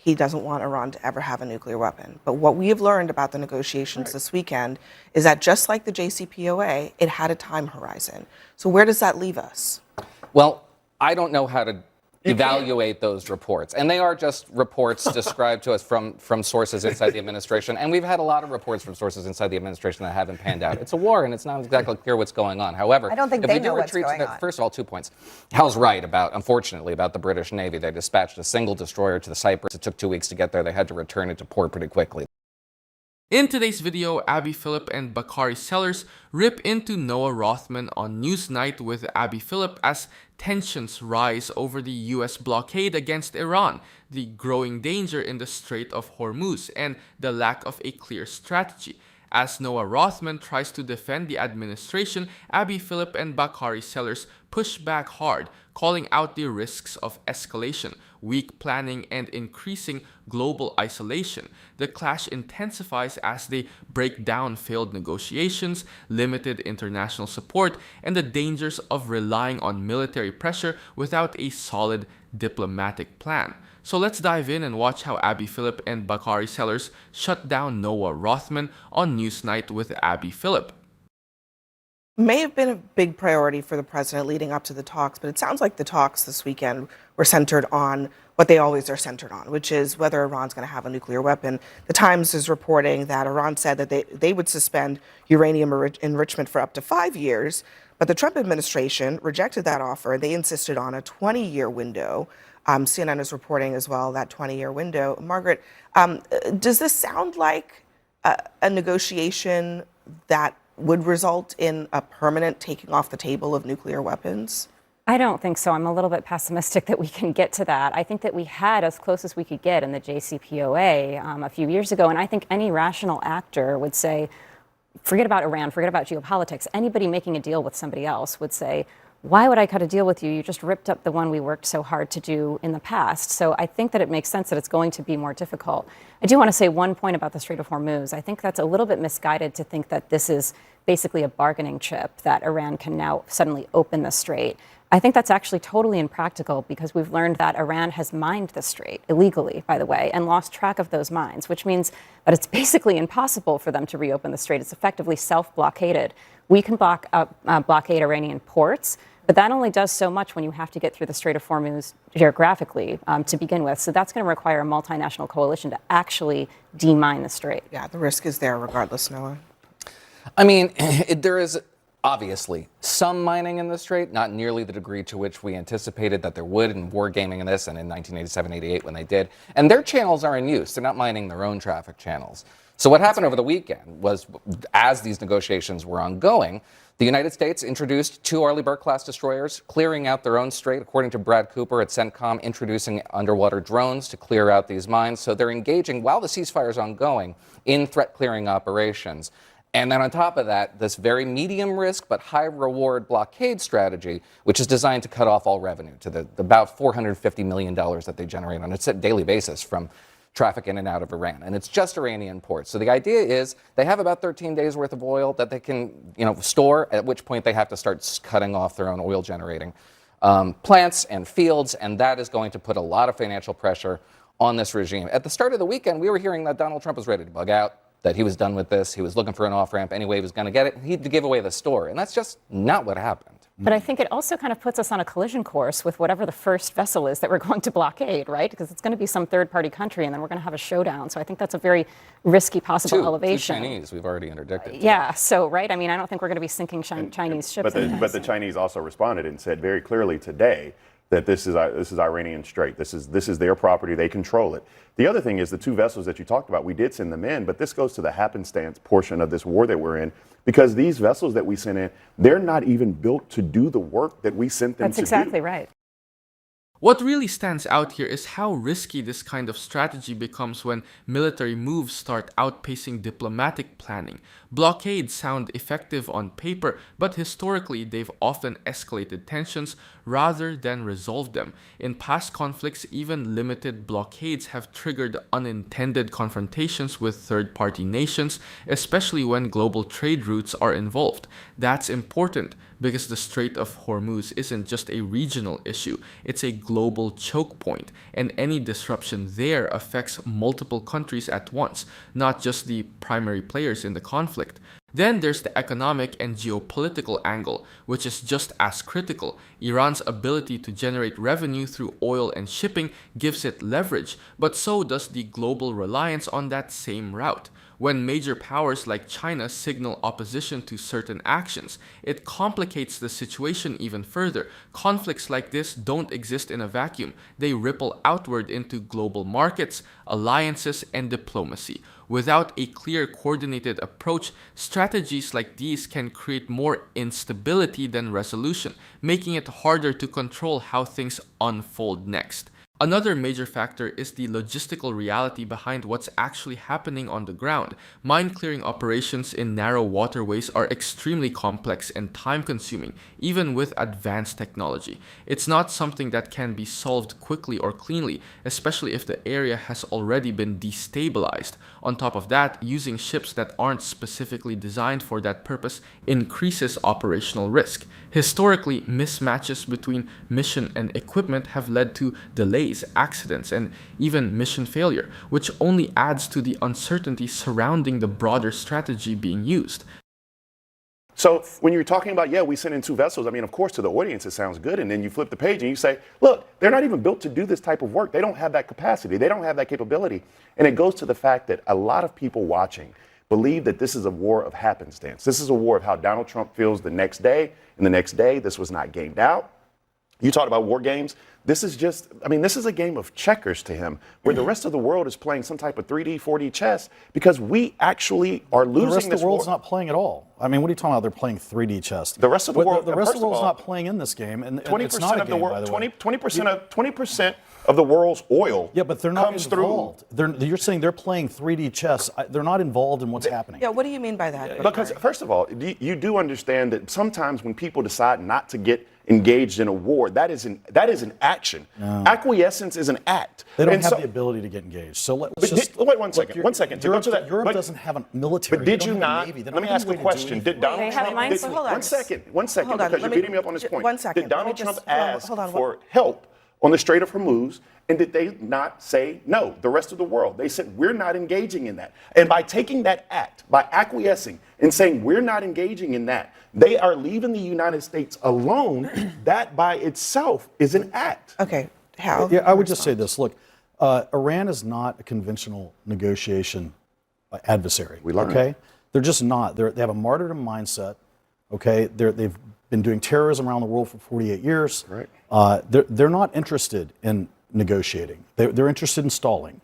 he doesn't want Iran to ever have a nuclear weapon. But what we have learned about the negotiations this weekend is that just like the JCPOA, it had a time horizon. So where does that leave us? Well, I don't know how to evaluate those reports. And they are just reports described to us from sources inside the administration. And we've had a lot of reports from sources inside the administration that haven't panned out. It's a war, and it's not exactly clear what's going on. However, I don't think they know what's going on. First of all, 2 points. Hal's right unfortunately, about the British Navy. They dispatched a single destroyer to the Cyprus. It took 2 weeks to get there. They had to return it to port pretty quickly. In today's video, Abby Phillip and Bakari Sellers rip into Noah Rothman on NewsNight with Abby Phillip as tensions rise over the US blockade against Iran, the growing danger in the Strait of Hormuz, and the lack of a clear strategy. As Noah Rothman tries to defend the administration, Abby Phillip and Bakari Sellers push back hard, calling out the risks of escalation, weak planning, and increasing global isolation. The clash intensifies as they break down failed negotiations, limited international support, and the dangers of relying on military pressure without a solid diplomatic plan. So let's dive in and watch how Abby Phillip and Bakari Sellers shut down Noah Rothman on Newsnight with Abby Phillip. May have been a big priority for the president leading up to the talks, but it sounds like the talks this weekend were centered on what they always are centered on, which is whether Iran's going to have a nuclear weapon. The Times is reporting that Iran said that they would suspend uranium enrichment for up to 5 years, but the Trump administration rejected that offer. They insisted on a 20-year window. CNN is reporting as well that 20-year window. Margaret, does this sound like a negotiation that would result in a permanent taking off the table of nuclear weapons? I don't think so. I'm a little bit pessimistic that we can get to that. I think that we had as close as we could get in the JCPOA a few years ago, and I think any rational actor would say, forget about Iran, forget about geopolitics. Anybody making a deal with somebody else would say, why would I cut a deal with you? You just ripped up the one we worked so hard to do in the past. So I think that it makes sense that it's going to be more difficult. I do want to say one point about the Strait of Hormuz. I think that's a little bit misguided to think that this is basically a bargaining chip, that Iran can now suddenly open the strait. I think that's actually totally impractical because we've learned that Iran has mined the strait illegally, by the way, and lost track of those mines, which means that it's basically impossible for them to reopen the strait. It's effectively self-blockaded. We can blockade Iranian ports, but that only does so much when you have to get through the Strait of Hormuz geographically to begin with. So that's going to require a multinational coalition to actually demine the strait. Yeah, the risk is there regardless, Noah. I mean, there is obviously some mining in the strait, not nearly the degree to which we anticipated that there would in wargaming in this and in 1987-88 when they did. And their channels are in use. They're not mining their own traffic channels. So what happened over the weekend was, as these negotiations were ongoing, the United States introduced 2 Arleigh Burke-class destroyers, clearing out their own strait, according to Brad Cooper at CENTCOM, introducing underwater drones to clear out these mines. So they're engaging, while the ceasefire is ongoing, in threat-clearing operations. And then on top of that, this very medium risk but high reward blockade strategy, which is designed to cut off all revenue to the about $450 million that they generate on a daily basis from traffic in and out of Iran. And it's just Iranian ports. So the idea is they have about 13 days worth of oil that they can store, at which point they have to start cutting off their own oil generating plants and fields. And that is going to put a lot of financial pressure on this regime. At the start of the weekend, we were hearing that Donald Trump was ready to bug out, that he was done with this. He was looking for an off-ramp anyway. He was going to get it. He had to give away the store. And that's just not what happened. But I think it also kind of puts us on a collision course with whatever the first vessel is that we're going to blockade, right? Because it's going to be some third-party country, and then we're going to have a showdown. So I think that's a very risky possible elevation. 2 Chinese we've already interdicted. Yeah, so, right? I mean, I don't think we're going to be sinking Chinese ships. But the Chinese also responded and said very clearly today that this is Iranian Strait. This is their property. They control it. The other thing is the 2 vessels that you talked about, we did send them in, but this goes to the happenstance portion of this war that we're in, because these vessels that we sent in, they're not even built to do the work that we sent them to do. That's exactly right. What really stands out here is how risky this kind of strategy becomes when military moves start outpacing diplomatic planning. Blockades sound effective on paper, but historically they've often escalated tensions rather than resolved them. In past conflicts, even limited blockades have triggered unintended confrontations with third-party nations, especially when global trade routes are involved. That's important because the Strait of Hormuz isn't just a regional issue, it's a global choke point, and any disruption there affects multiple countries at once, not just the primary players in the conflict. Then there's the economic and geopolitical angle, which is just as critical. Iran's ability to generate revenue through oil and shipping gives it leverage, but so does the global reliance on that same route. When major powers like China signal opposition to certain actions, it complicates the situation even further. Conflicts like this don't exist in a vacuum. They ripple outward into global markets, alliances, and diplomacy. Without a clear, coordinated approach, strategies like these can create more instability than resolution, making it harder to control how things unfold next. Another major factor is the logistical reality behind what's actually happening on the ground. Mine-clearing operations in narrow waterways are extremely complex and time-consuming, even with advanced technology. It's not something that can be solved quickly or cleanly, especially if the area has already been destabilized. On top of that, using ships that aren't specifically designed for that purpose increases operational risk. Historically, mismatches between mission and equipment have led to delays, accidents, and even mission failure, which only adds to the uncertainty surrounding the broader strategy being used. So when you're talking about, yeah, we sent in 2 vessels, I mean, of course, to the audience, it sounds good. And then you flip the page and you say, look, they're not even built to do this type of work. They don't have that capacity. They don't have that capability. And it goes to the fact that a lot of people watching believe that this is a war of happenstance. This is a war of how Donald Trump feels the next day. And the next day, this was not gamed out. You talked about war games. This is just, I mean, this is a game of checkers to him, where the rest of the world is playing some type of 3D, 4D chess, because we actually are losing this war. The rest of the world's not playing at all. I mean, what are you talking about? They're playing 3D chess. The rest of the world, the rest of the world's not playing in this game, and 20% it's not a of the game, world, by the way. 20% of the world's oil. Yeah, but they're not comes involved. You're saying they're playing 3D chess. They're not involved in what's happening. Yeah, what do you mean by that? Because first of all, you do understand that sometimes when people decide not to get engaged in a war, that is an action. No. Acquiescence is an act. They don't have the ability to get engaged. So let's just wait one second. Europe doesn't have a military. But did you not? Let me ask a question. Did Donald Trump? One second, because you're beating me up on this point. 1 second. Did Donald Trump ask for help on the Strait of Hormuz? And did they not say no? The rest of the world, they said, we're not engaging in that. And by taking that act, by acquiescing and saying we're not engaging in that, they are leaving the United States alone. That by itself is an act. Okay, Hal? Yeah, I would just say this. Look, Iran is not a conventional negotiation adversary. We learned. Okay? They're just not. They have a martyrdom mindset. Okay? They've been doing terrorism around the world for 48 years. Right. They're not interested in negotiating. They're interested in stalling,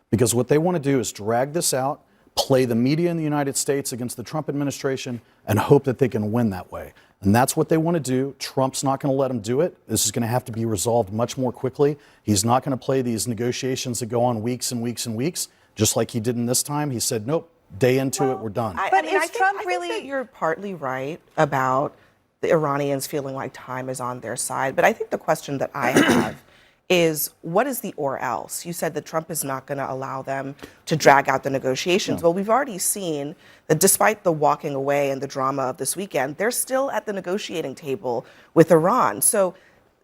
because what they want to do is drag this out, play the media in the United States against the Trump administration, and hope that they can win that way. And that's what they want to do. Trump's not going to let them do it. This is going to have to be resolved much more quickly. He's not going to play these negotiations that go on weeks and weeks and weeks, just like he did in this time. He said, nope, day into it, we're done. I think that you're partly right about the Iranians feeling like time is on their side. But I think the question that I have is, what is the or else? You said that Trump is not going to allow them to drag out the negotiations. Well, we've already seen that despite the walking away and the drama of this weekend, they're still at the negotiating table with Iran. So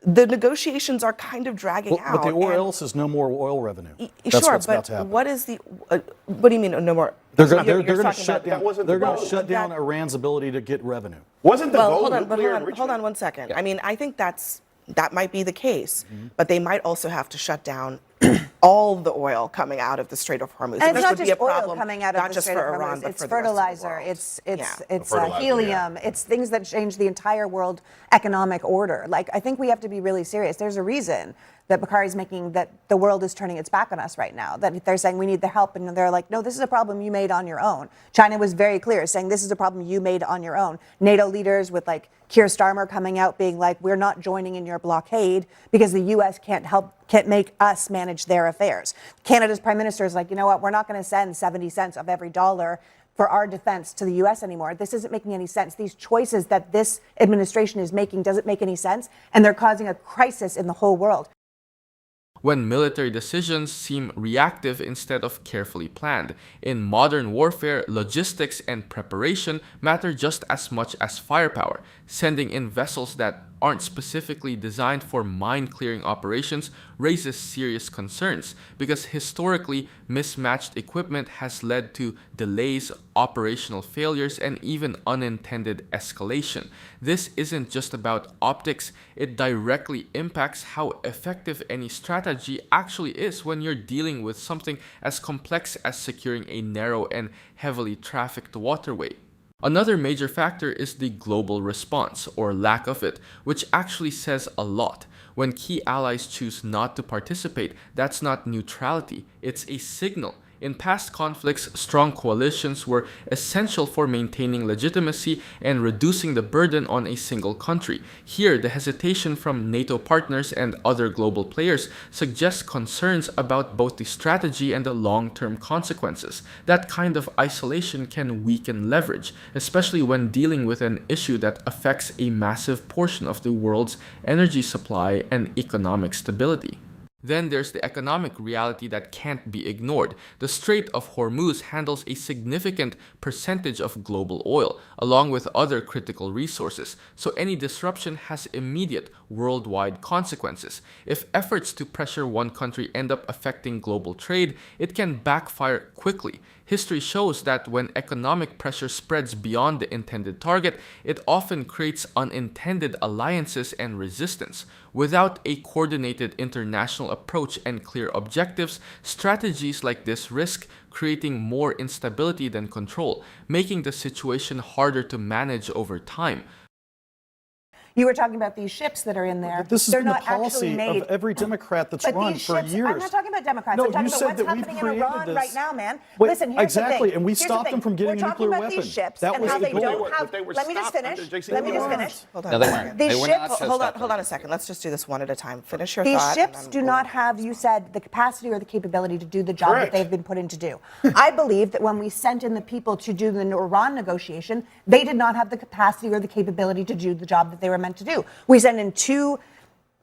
the negotiations are kind of dragging out. But the or else is no more oil revenue. That's what's about to happen. What is the? What do you mean no more? They're going to shut down. They're going to shut down Iran's ability to get revenue. Wasn't the goal nuclear enrichment? Hold on 1 second. Yeah. I mean, I think that might be the case, but they might also have to shut down all the oil coming out of the Strait of Hormuz. And it's not just oil coming out of the Strait of Hormuz. It's fertilizer, it's helium, it's things that change the entire world economic order. Like, I think we have to be really serious. There's a reason that Bakari's making that the world is turning its back on us right now, that they're saying we need the help, and they're like, no, this is a problem you made on your own. China was very clear, saying this is a problem you made on your own. NATO leaders with like Keir Starmer coming out being like, we're not joining in your blockade because the U.S. can't make us manage their affairs. Canada's prime minister is like, you know what, we're not going to send 70 cents of every dollar for our defense to the U.S. anymore. This isn't making any sense. These choices that this administration is making doesn't make any sense, and they're causing a crisis in the whole world. when military decisions seem reactive instead of carefully planned. In modern warfare, logistics and preparation matter just as much as firepower. Sending in vessels that aren't specifically designed for mine-clearing operations raises serious concerns because historically, mismatched equipment has led to delays, operational failures, and even unintended escalation. This isn't just about optics, it directly impacts how effective any strategy actually is when you're dealing with something as complex as securing a narrow and heavily trafficked waterway. Another major factor is the global response, or lack of it, which actually says a lot. When key allies choose not to participate, that's not neutrality, it's a signal. In past conflicts, strong coalitions were essential for maintaining legitimacy and reducing the burden on a single country. Here, the hesitation from NATO partners and other global players suggests concerns about both the strategy and the long-term consequences. That kind of isolation can weaken leverage, especially when dealing with an issue that affects a massive portion of the world's energy supply and economic stability. Then there's the economic reality that can't be ignored. The Strait of Hormuz handles a significant percentage of global oil, along with other critical resources, so any disruption has immediate worldwide consequences. If efforts to pressure one country end up affecting global trade, it can backfire quickly. History shows that when economic pressure spreads beyond the intended target, it often creates unintended alliances and resistance. Without a coordinated international approach and clear objectives, strategies like this risk creating more instability than control, making the situation harder to manage over time. You were talking about these ships that are in there. This has been the policy of every Democrat that's run for years. I'm not talking about Democrats. No, I'm talking you about said what's that happening we've in Iran created right this. now, man. Wait, Listen, here's exactly, the thing. and we Here's stopped the them from getting a nuclear We're talking weapon. about these ships That and was how the they goal. don't have. But they were Let me just stopped under finish. JCPOA. Let me just finish. Hold on. No, they weren't. These They were ships- not just Hold on, stopped hold on under a second. Let's just do this one at a time. Finish your These thought. ships do not have, you said, the capacity or the capability to do the job Correct. that they've been put in to do. I believe that when we sent in the people to do the Iran negotiation, they did not have the capacity or the capability to do the job that they were meant to do. We sent in 2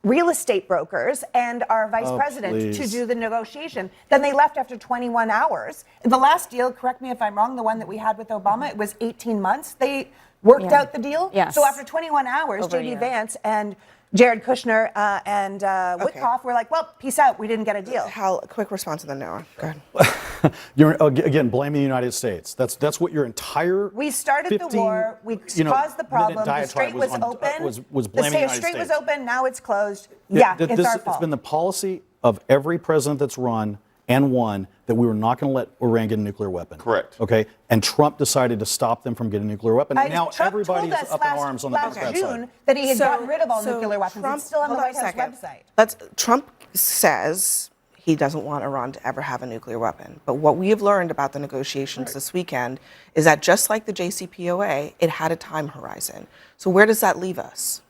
real estate brokers and our vice president to please. do the negotiation. Then they left after 21 hours. The last deal, correct me if I'm wrong, the one that we had with Obama, it was 18 months. They worked out the deal. Yes. So after 21 hours, Over a J.D. year. Vance and Jared Kushner and Witkoff were like, well, peace out. We didn't get a deal. Hal, quick response and then Noah. Go ahead. You're again blaming the United States. That's what your entire. We started 15, the war. We you know, caused the problem. minute The strait diatribe was on- open. was blaming the The United strait was States. open. Now it's closed. Yeah, it's our It's fault. been the policy of every president that's run and won that we were not going to let Iran get a nuclear weapon. Correct. Okay. And Trump decided to stop them from getting a nuclear weapon. And now Trump everybody's told us up in arms on the last Democrat June side. that he had gotten rid of all nuclear weapons. Trump, It's still on the hold White a House second. website. Trump says he doesn't want Iran to ever have a nuclear weapon. But what we have learned about the negotiations this weekend is that just like the JCPOA, it had a time horizon. So where does that leave us?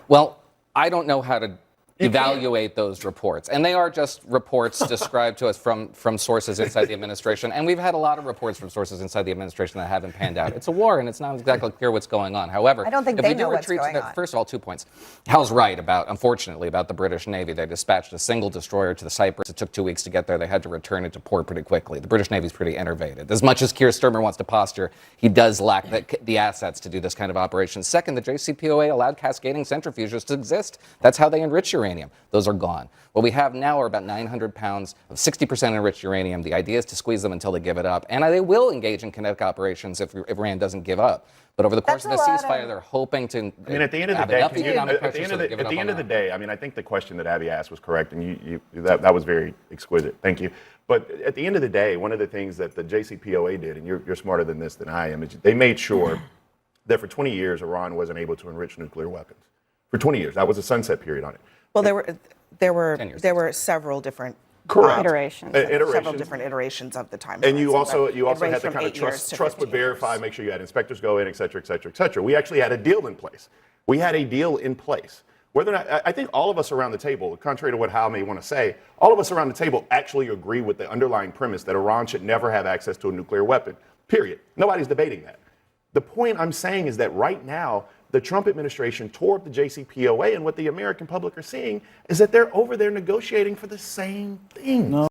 Well, I don't know how to evaluate those reports. And they are just reports described to us from sources inside the administration. And we've had a lot of reports from sources inside the administration that haven't panned out. It's a war, and it's not exactly clear what's going on. However, I don't think if they we do know what's retreat going to on. first of all, 2 points. Hal's right unfortunately, about the British Navy. They dispatched a single destroyer to the Cyprus. It took 2 weeks to get there. They had to return it to port pretty quickly. The British Navy's pretty innervated. As much as Keir Starmer wants to posture, he does lack the assets to do this kind of operation. Second, the JCPOA allowed cascading centrifuges to exist. That's how they enrich uranium. Those are gone. What we have now are about 900 pounds of 60% enriched uranium. The idea is to squeeze them until they give it up. And they will engage in kinetic operations if Iran doesn't give up. But over the course of the ceasefire, they're hoping to. I mean, at the end of the have day, enough economic at the pressure end so of they the, give at it the up end on of the that. day, I mean, I think the question that Abby asked was correct, and that was very exquisite. Thank you. But at the end of the day, one of the things that the JCPOA did, and you're smarter than this than I am, is they made sure that for 20 years Iran wasn't able to enrich nuclear weapons. For 20 years, that was a sunset period on it. Well, there were several different Iterations. several different iterations of the time. And you horizon, also but it had ranged to from kind of 8 years to trust but 15 years. verify, make sure you had inspectors go in, et cetera, et cetera, et cetera. We actually had a deal in place. We had a deal in place. Whether or not, I think all of us around the table, contrary to what Hal may want to say, all of us around the table actually agree with the underlying premise that Iran should never have access to a nuclear weapon, period. Nobody's debating that. The point I'm saying is that right now, the Trump administration toward the JCPOA, and what the American public are seeing is that they're over there negotiating for the same thing. No.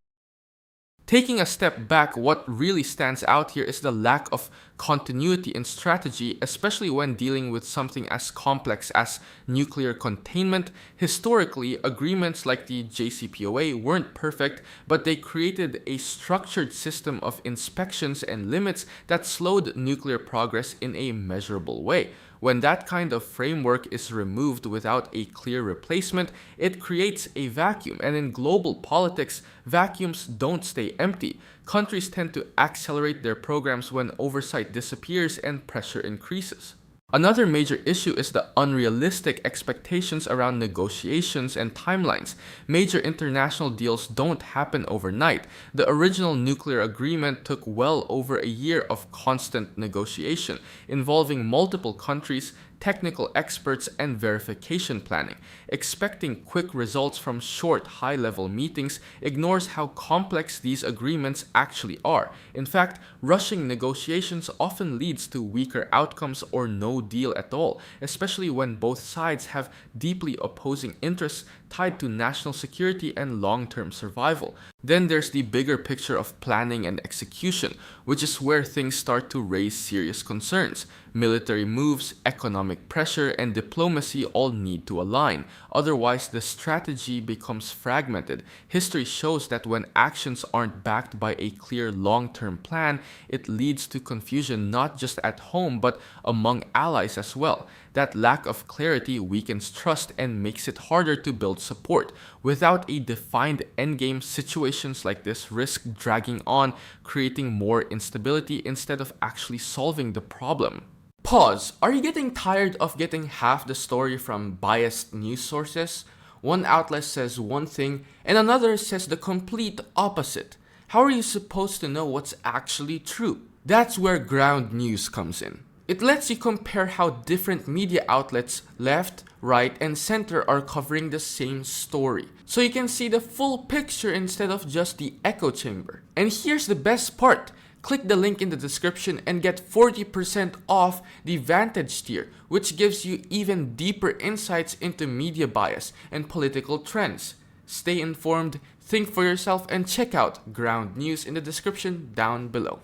Taking a step back, what really stands out here is the lack of continuity in strategy, especially when dealing with something as complex as nuclear containment. Historically, agreements like the JCPOA weren't perfect, but they created a structured system of inspections and limits that slowed nuclear progress in a measurable way. When that kind of framework is removed without a clear replacement, it creates a vacuum. And in global politics, vacuums don't stay empty. Countries tend to accelerate their programs when oversight disappears and pressure increases. Another major issue is the unrealistic expectations around negotiations and timelines. Major international deals don't happen overnight. The original nuclear agreement took well over a year of constant negotiation, involving multiple countries, technical experts, and verification planning. Expecting quick results from short, high-level meetings ignores how complex these agreements actually are. In fact, rushing negotiations often leads to weaker outcomes or no deal at all, especially when both sides have deeply opposing interests tied to national security and long-term survival. Then there's the bigger picture of planning and execution, which is where things start to raise serious concerns. Military moves, economic pressure, and diplomacy all need to align. Otherwise, the strategy becomes fragmented. History shows that when actions aren't backed by a clear long-term plan, it leads to confusion not just at home but among allies as well. That lack of clarity weakens trust and makes it harder to build support. Without a defined endgame, situations like this risk dragging on, creating more instability instead of actually solving the problem. Pause. Are you getting tired of getting half the story from biased news sources? One outlet says one thing and another says the complete opposite. How are you supposed to know what's actually true? That's where ground news comes in. It lets you compare how different media outlets, left, right, and center, are covering the same story. So you can see the full picture instead of just the echo chamber. And here's the best part. Click the link in the description and get 40% off the Vantage tier, which gives you even deeper insights into media bias and political trends. Stay informed, think for yourself, and check out Ground News in the description down below.